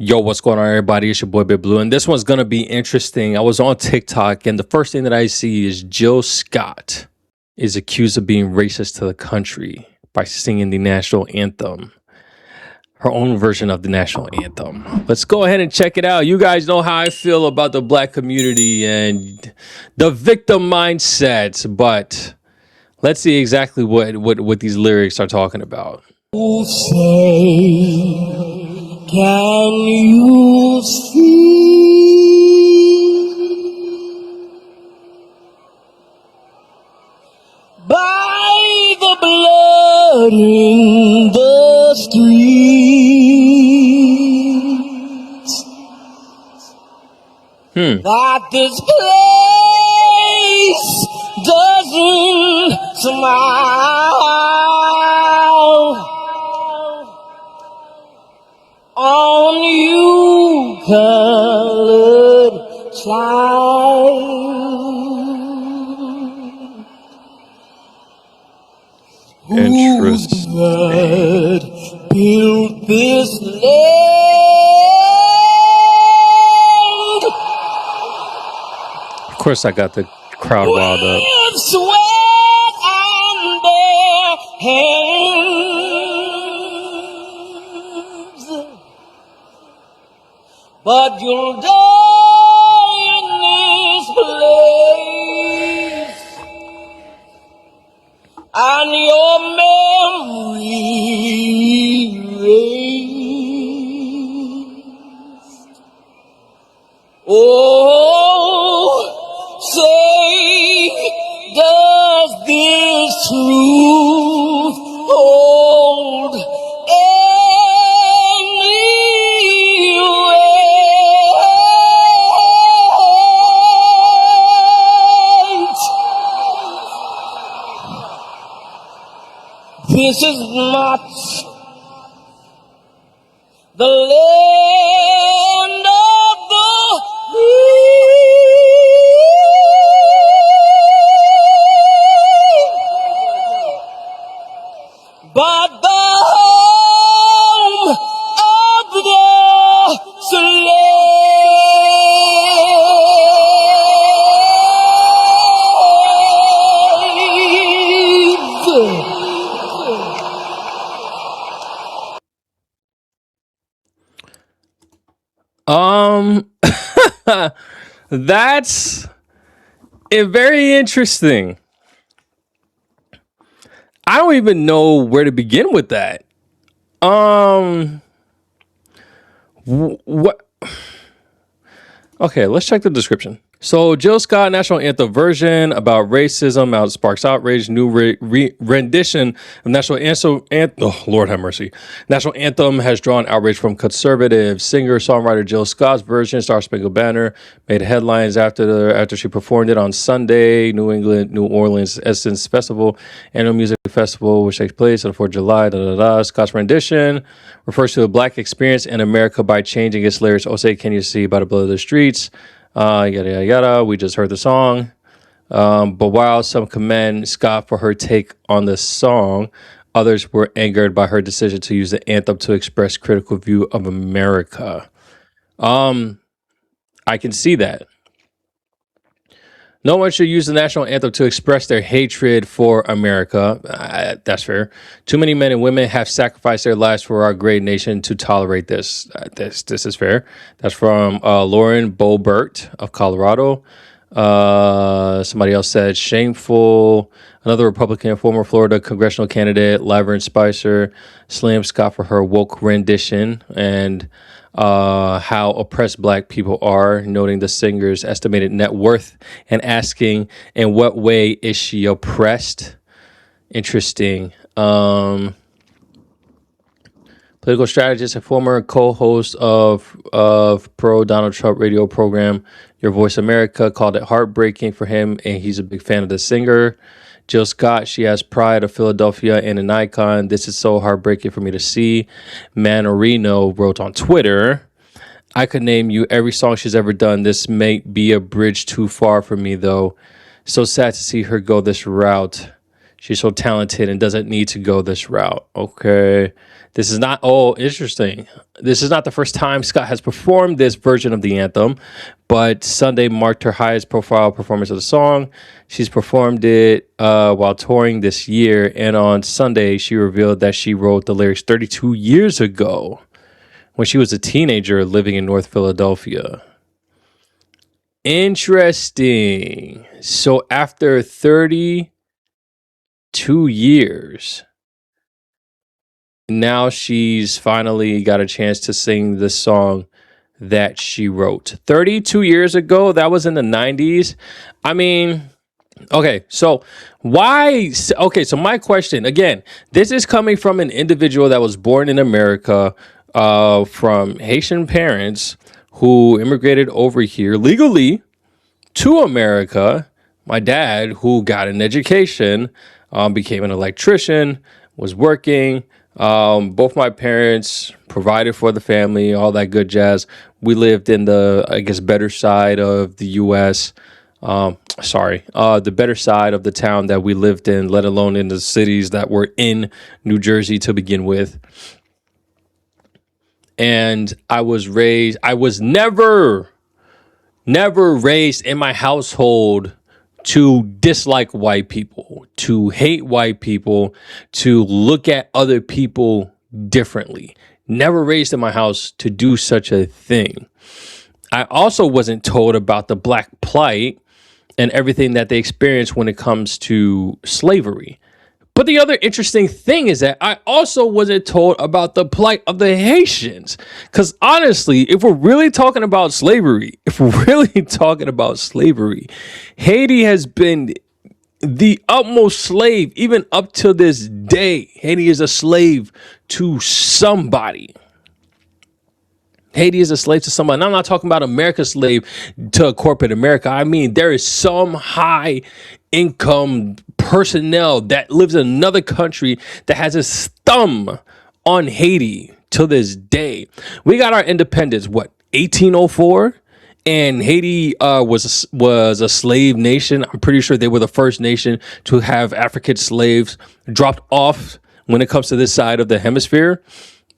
Yo, what's going on, everybody? It's your boy Big Blue, and this one's gonna be interesting. I was on TikTok, and the first thing that I see is Jill Scott is accused of being racist to the country by singing the national anthem, her own version of the national anthem. Let's go ahead and check it out. You guys know how I feel about the black community and the victim mindset, but let's see exactly what these lyrics are talking about. Say, can you see by the blood in the streets that this place doesn't smile on you, colored child? Interesting. Who had built this land? Of course, I got the crowd riled up. With sweat and bare hands, but you'll die in this place, and your memory erased. Oh, say, does this truth hold any weight? This is not the land of the free, but the home of the That's very interesting. I don't even know where to begin with that. What? Okay, let's check the description. So, Jill Scott National Anthem version about racism out sparks outrage. New rendition of National Anthem. Oh, Lord have mercy. National Anthem has drawn outrage from conservative singer-songwriter Jill Scott's version. Star Spangled Banner made headlines after she performed it on Sunday. New Orleans Essence Festival, annual music festival, which takes place on the 4th of July. Scott's rendition refers to a black experience in America by changing its lyrics. Oh, say, can you see by the blood of the streets? Yada, yada, yada. We just heard the song. But while some commend Scott for her take on the song, others were angered by her decision to use the anthem to express critical view of America. I can see that. No one should use the national anthem to express their hatred for America. That's fair. Too many men and women have sacrificed their lives for our great nation to tolerate this. This is fair. That's from Lauren Boebert of Colorado. Somebody else said shameful. Another Republican, former Florida congressional candidate, Laverne Spicer, slammed Scott for her woke rendition and how oppressed black people are, noting the singer's estimated net worth and asking, in what way is she oppressed? Interesting. Political strategist and former co-host of pro Donald Trump radio program Your Voice America called it heartbreaking for him, and he's a big fan of the singer. Jill Scott, she has pride of Philadelphia and an icon. This is so heartbreaking for me to see. Manorino wrote on Twitter, I could name you every song she's ever done. This may be a bridge too far for me, though. So sad to see her go this route. She's so talented and doesn't need to go this route. Okay. This is not, oh, interesting. This is not the first time Scott has performed this version of the anthem, but Sunday marked her highest profile performance of the song. She's performed it while touring this year, and on Sunday, she revealed that she wrote the lyrics 32 years ago when she was a teenager living in North Philadelphia. Interesting. So after 32 years, now she's finally got a chance to sing the song that she wrote 32 years ago. That was in the 90s. I mean, okay, so why? Okay, so my question again, this is coming from an individual that was born in America from Haitian parents who immigrated over here legally to America. My dad, who got an education, became an electrician, was working. Both my parents provided for the family, all that good jazz. We lived in the, I guess, better side of the U.S. The better side of the town that we lived in, let alone in the cities that were in New Jersey to begin with. And I was never raised in my household to dislike white people, to hate white people, to look at other people differently. Never raised in my house to do such a thing. I also wasn't told about the black plight and everything that they experienced when it comes to slavery. But the other interesting thing is that I also wasn't told about the plight of the Haitians. Because honestly, if we're really talking about slavery, Haiti has been the utmost slave, even up to this day. Haiti is a slave to somebody. Haiti is a slave to somebody. And I'm not talking about America's slave to corporate America. I mean, there is some high income personnel that lives in another country that has his thumb on Haiti to this day. We got our independence, 1804? And Haiti was a slave nation. I'm pretty sure they were the first nation to have African slaves dropped off when it comes to this side of the hemisphere.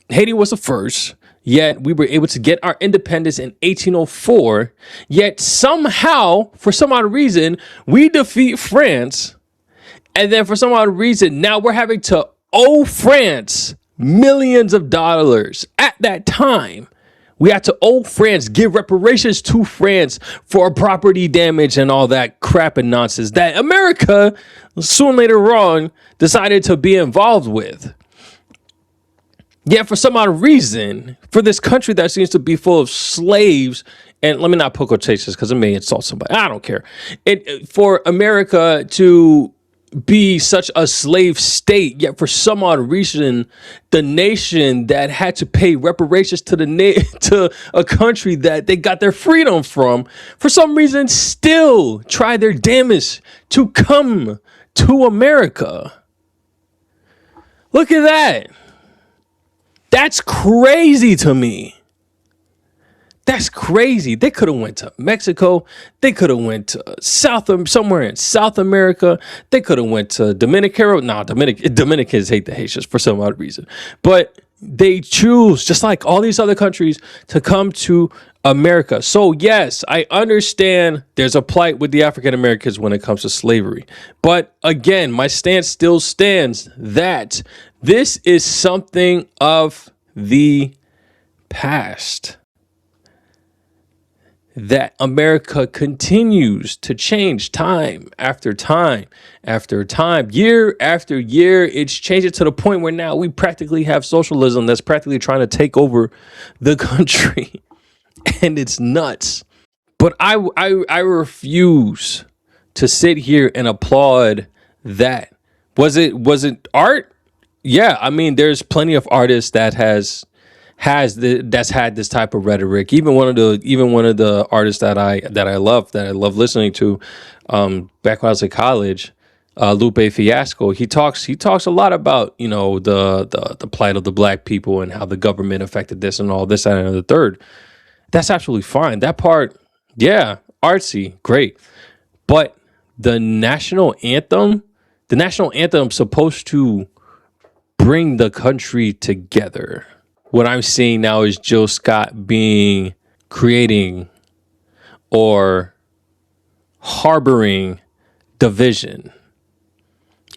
Haiti was the first. Yet we were able to get our independence in 1804. Yet somehow, for some odd reason, we defeat France. And then for some odd reason, now we're having to owe France millions of dollars. At that time, we had to owe France, give reparations to France for property damage and all that crap and nonsense that America soon later on decided to be involved with. Yet for some odd reason, for this country that seems to be full of slaves, and let me not put quotations because it may insult somebody. I don't care. For America to be such a slave state, yet for some odd reason, the nation that had to pay reparations to to a country that they got their freedom from, for some reason, still try their damnedest to come to America. Look at that. That's crazy to me. That's crazy. They could have went to Mexico. They could have went to somewhere in South America. They could have went to Dominican. Dominicans hate the Haitians for some odd reason. But they choose, just like all these other countries, to come to America. So yes, I understand there's a plight with the African Americans when it comes to slavery. But again, my stance still stands that this is something of the past. That America continues to change time after time after time, year after year. It's changing to the point where now we practically have socialism that's practically trying to take over the country. And it's nuts. But I refuse to sit here and applaud that. Was it art? Yeah, I mean, there's plenty of artists that that's had this type of rhetoric. Even one of the artists that I love listening to, back when I was in college, Lupe Fiasco. He talks a lot about the plight of the black people and how the government affected this and all this and the third. That's absolutely fine. That part, yeah, artsy, great. But the national anthem is supposed to bring the country together. What I'm seeing now is Jill Scott creating or harboring division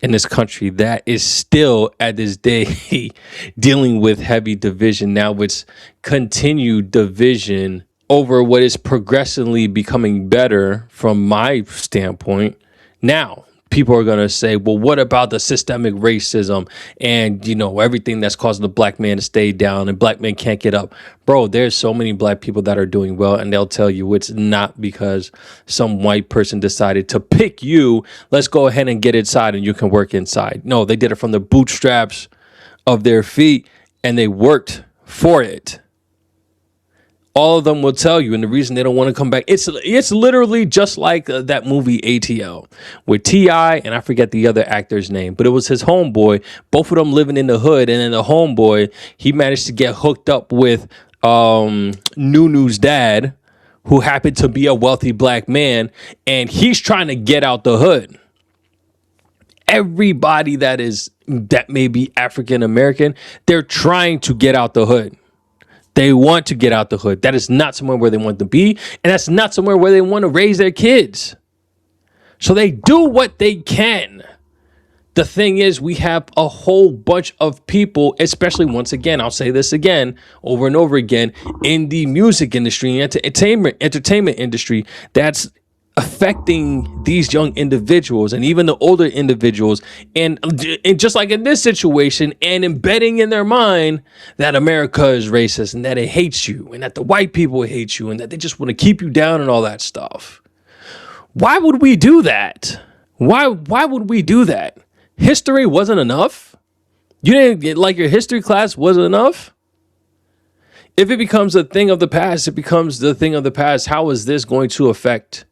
in this country that is still at this day dealing with heavy division. Now it's continued division over what is progressively becoming better from my standpoint. Now, people are going to say, well, what about the systemic racism and, everything that's causing the black man to stay down and black men can't get up? Bro, there's so many black people that are doing well, and they'll tell you it's not because some white person decided to pick you. Let's go ahead and get inside and you can work inside. No, they did it from the bootstraps of their feet and they worked for it. All of them will tell you, and the reason they don't want to come back, it's literally just like that movie ATL with T.I. and I forget the other actor's name, but it was his homeboy, both of them living in the hood, and then the homeboy, he managed to get hooked up with Nunu's dad, who happened to be a wealthy black man, and he's trying to get out the hood. Everybody that may be African American, they're trying to get out the hood. They want to get out the hood. That is not somewhere where they want to be. And that's not somewhere where they want to raise their kids. So they do what they can. The thing is, we have a whole bunch of people, especially once again, I'll say this again, over and over again, in the music industry, entertainment industry, that's affecting these young individuals and even the older individuals, and just like in this situation, and embedding in their mind that America is racist and that it hates you and that the white people hate you and that they just want to keep you down and all that stuff. Why would we do that? Why would we do that? History wasn't enough? You didn't get, like, your history class wasn't enough? If it becomes a thing of the past, it becomes the thing of the past. How is this going to affect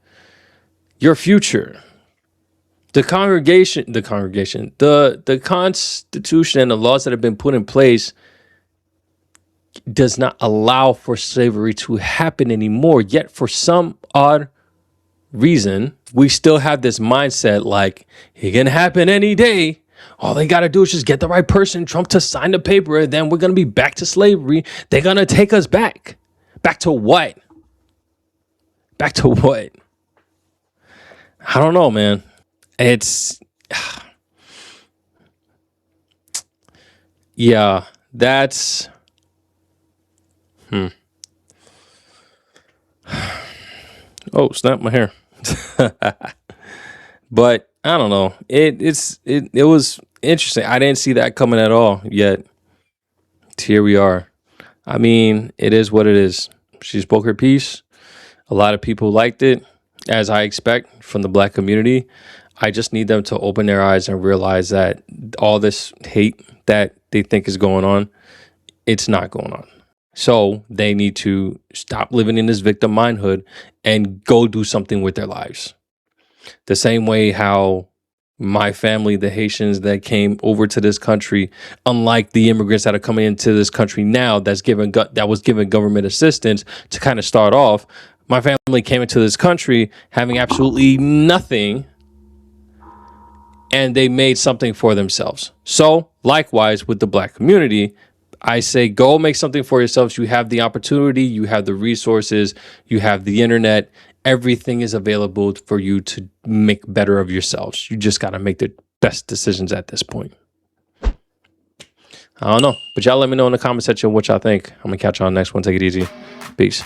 your future? The Constitution and the laws that have been put in place does not allow for slavery to happen anymore. Yet for some odd reason, we still have this mindset like it can happen any day. All they got to do is just get the right person, Trump, to sign the paper, and then we're going to be back to slavery. They're going to take us back. Back to what? Back to what? I don't know, man. Yeah, that's, oh, snap my hair. But I don't know. It was interesting. I didn't see that coming at all, yet here we are. I mean, it is what it is. She spoke her piece. A lot of people liked it, as I expect from the black community. I just need them to open their eyes and realize that all this hate that they think is going on, it's not going on. So they need to stop living in this victim mindhood and go do something with their lives. The same way how my family, the Haitians that came over to this country, unlike the immigrants that are coming into this country now, that was given government assistance to kind of start off. My family came into this country having absolutely nothing, and they made something for themselves. So likewise with the black community, I say, go make something for yourselves. You have the opportunity, you have the resources, you have the internet. Everything is available for you to make better of yourselves. You just got to make the best decisions at this point. I don't know, but y'all let me know in the comment section what y'all think. I'm going to catch y'all next one. Take it easy. Peace.